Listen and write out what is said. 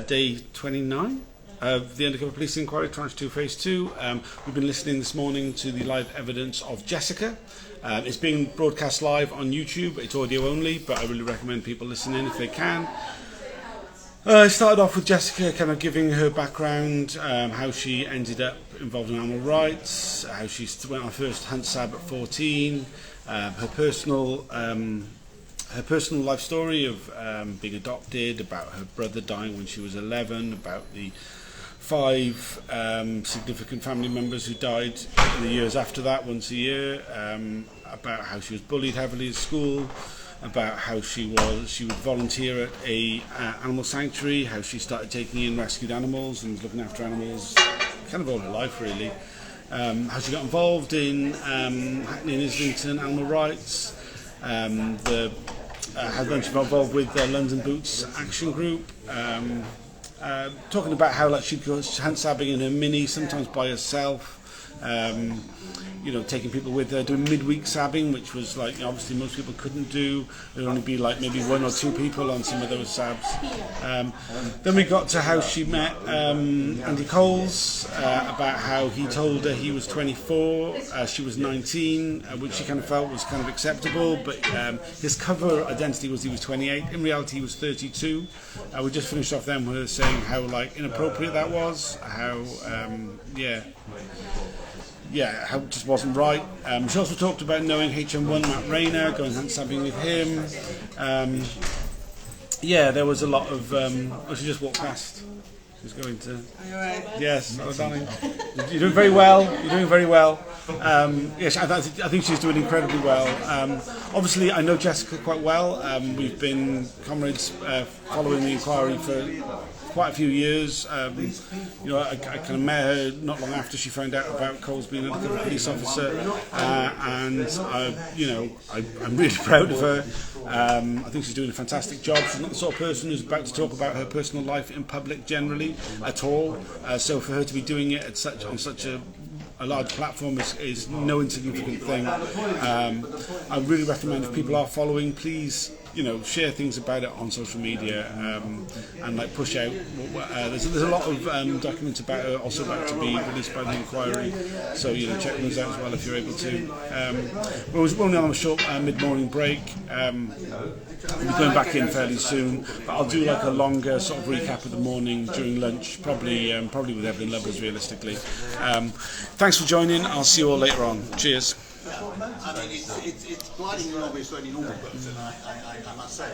Day 29 of the Undercover Policing Inquiry, Tranche 2, Phase 2. We've been listening this morning to the live evidence of Jessica. It's being broadcast live on YouTube. It's audio only, but I really recommend people listen in if they can. I started off with Jessica kind of giving her background, how she ended up involved in animal rights, how she went on her first hunt sab at 14, her personal life story of being adopted, about her brother dying when she was 11, about the 5 significant family members who died in the years after that, once a year, about how she was bullied heavily at school, about how she would volunteer at a animal sanctuary, how she started taking in rescued animals and looking after animals kind of all her life really, how she got involved in Hackney and Islington animal rights, how she got involved with the London Boots Action Group, talking about how she'd go hunt sabbing in her mini, sometimes by herself, taking people with her, doing midweek sabbing, which was obviously most people couldn't do. There'd only be maybe 1 or 2 people on some of those sabs. Then we got to how she met Andy Coles, about how he told her he was 24, she was 19, which she kind of felt was kind of acceptable, but his cover identity was he was 28. In reality, he was 32. We just finished off then with her saying how inappropriate that was, how how it just wasn't right. She also talked about knowing HM1 Matt Rayner, going hunt sabbing with him. There was a lot of. She just walked past. She's going to. Are you right? Yes, hello, darling. You're doing very well. You're doing very well. Yes, I think she's doing incredibly well. Obviously, I know Jessica quite well. We've been comrades following the inquiry for quite a few years. I kind of met her not long after she found out about Coles being a police officer, and I'm really proud of her. I think she's doing a fantastic job. She's not the sort of person who's about to talk about her personal life in public generally at all. So for her to be doing it on such a large platform is no insignificant thing. I really recommend if people are following, please share things about it on social media and push out. There's a lot of documents about it also about to be released by the inquiry, so check those out as well if you're able to. We're only on a short mid-morning break. We'll be going back in fairly soon, but I'll do a longer sort of recap of the morning during lunch, probably with Evelyn Lovers realistically. Thanks for joining. I'll see you all later on. Cheers. I mean, it's blindingly obvious to any normal person, I must say.